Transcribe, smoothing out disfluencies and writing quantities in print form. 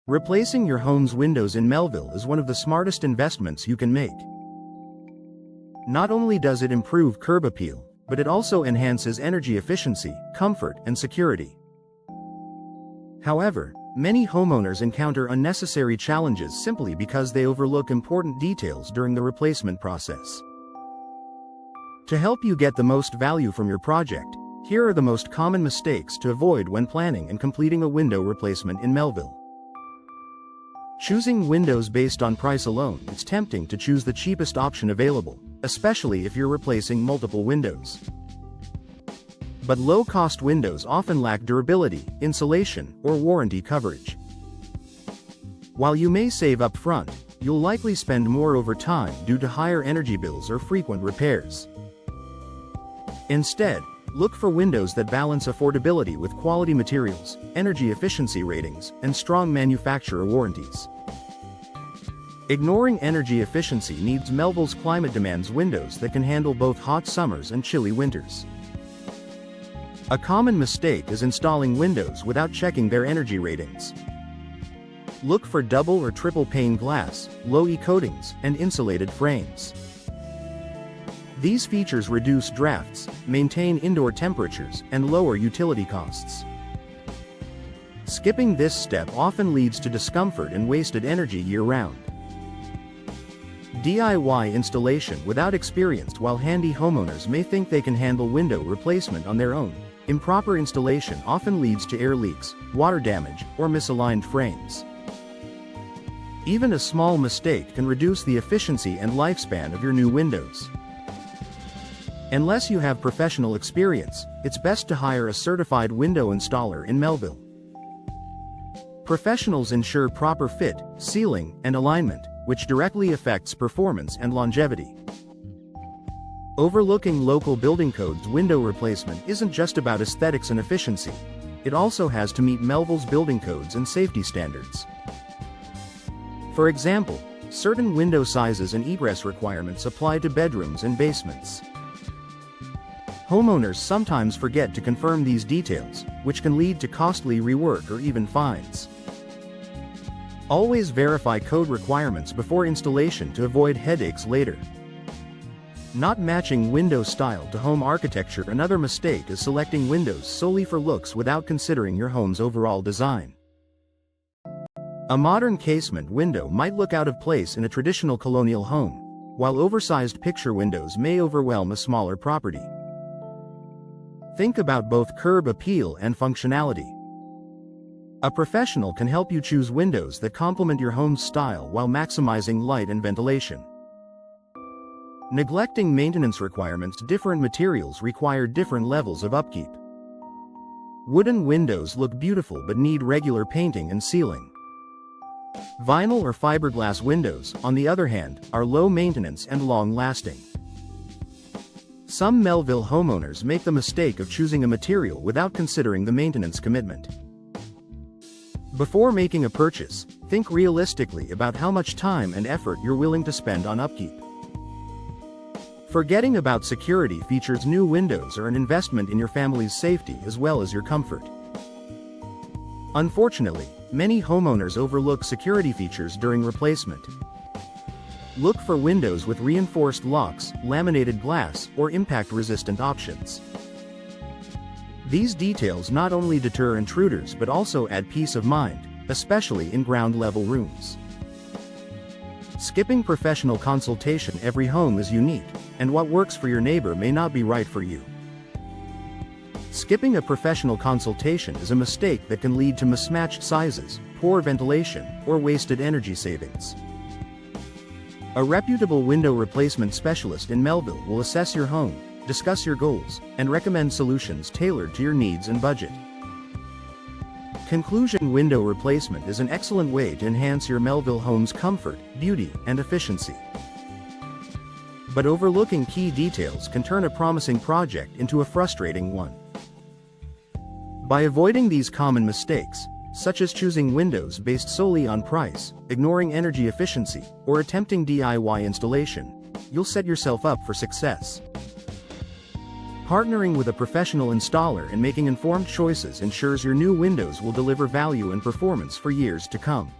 Replacing your home's windows in Melville is one of the smartest investments you can make. Not only does it improve curb appeal, but it also enhances energy efficiency, comfort, and security. However, many homeowners encounter unnecessary challenges simply because they overlook important details during the replacement process. To help you get the most value from your project, here are the most common mistakes to avoid when planning and completing a window replacement in Melville. Choosing windows based on price alone, it's tempting to choose the cheapest option available, especially if you're replacing multiple windows. But low-cost windows often lack durability, insulation, or warranty coverage. While you may save up front, you'll likely spend more over time due to higher energy bills or frequent repairs. Instead, look for windows that balance affordability with quality materials, energy efficiency ratings, and strong manufacturer warranties. Ignoring energy efficiency needs Melville's climate demands windows that can handle both hot summers and chilly winters. A common mistake is installing windows without checking their energy ratings. Look for double or triple pane glass, low-E coatings, and insulated frames. These features reduce drafts, maintain indoor temperatures, and lower utility costs. Skipping this step often leads to discomfort and wasted energy year-round. DIY installation without experience. While handy homeowners may think they can handle window replacement on their own, improper installation often leads to air leaks, water damage, or misaligned frames. Even a small mistake can reduce the efficiency and lifespan of your new windows. Unless you have professional experience, it's best to hire a certified window installer in Melville. Professionals ensure proper fit, sealing, and alignment, which directly affects performance and longevity. Overlooking local building codes, window replacement isn't just about aesthetics and efficiency. It also has to meet Melville's building codes and safety standards. For example, certain window sizes and egress requirements apply to bedrooms and basements. Homeowners sometimes forget to confirm these details, which can lead to costly rework or even fines. Always verify code requirements before installation to avoid headaches later. Not matching window style to home architecture. Another mistake is selecting windows solely for looks without considering your home's overall design. A modern casement window might look out of place in a traditional colonial home, while oversized picture windows may overwhelm a smaller property. Think about both curb appeal and functionality. A professional can help you choose windows that complement your home's style while maximizing light and ventilation. Neglecting maintenance requirements. Different materials require different levels of upkeep. Wooden windows look beautiful but need regular painting and sealing. Vinyl or fiberglass windows, on the other hand, are low maintenance and long-lasting. Some Melville homeowners make the mistake of choosing a material without considering the maintenance commitment. Before making a purchase, think realistically about how much time and effort you're willing to spend on upkeep. Forgetting about security features. New windows are an investment in your family's safety as well as your comfort. Unfortunately, many homeowners overlook security features during replacement. Look for windows with reinforced locks, laminated glass, or impact-resistant options. These details not only deter intruders but also add peace of mind, especially in ground-level rooms. Skipping professional consultation. Every home is unique, and what works for your neighbor may not be right for you. Skipping a professional consultation is a mistake that can lead to mismatched sizes, poor ventilation, or wasted energy savings. A reputable window replacement specialist in Melville will assess your home, discuss your goals, and recommend solutions tailored to your needs and budget. Conclusion: window replacement is an excellent way to enhance your Melville home's comfort, beauty, and efficiency. But overlooking key details can turn a promising project into a frustrating one. By avoiding these common mistakes, such as choosing windows based solely on price, ignoring energy efficiency, or attempting DIY installation, you'll set yourself up for success. Partnering with a professional installer and making informed choices ensures your new windows will deliver value and performance for years to come.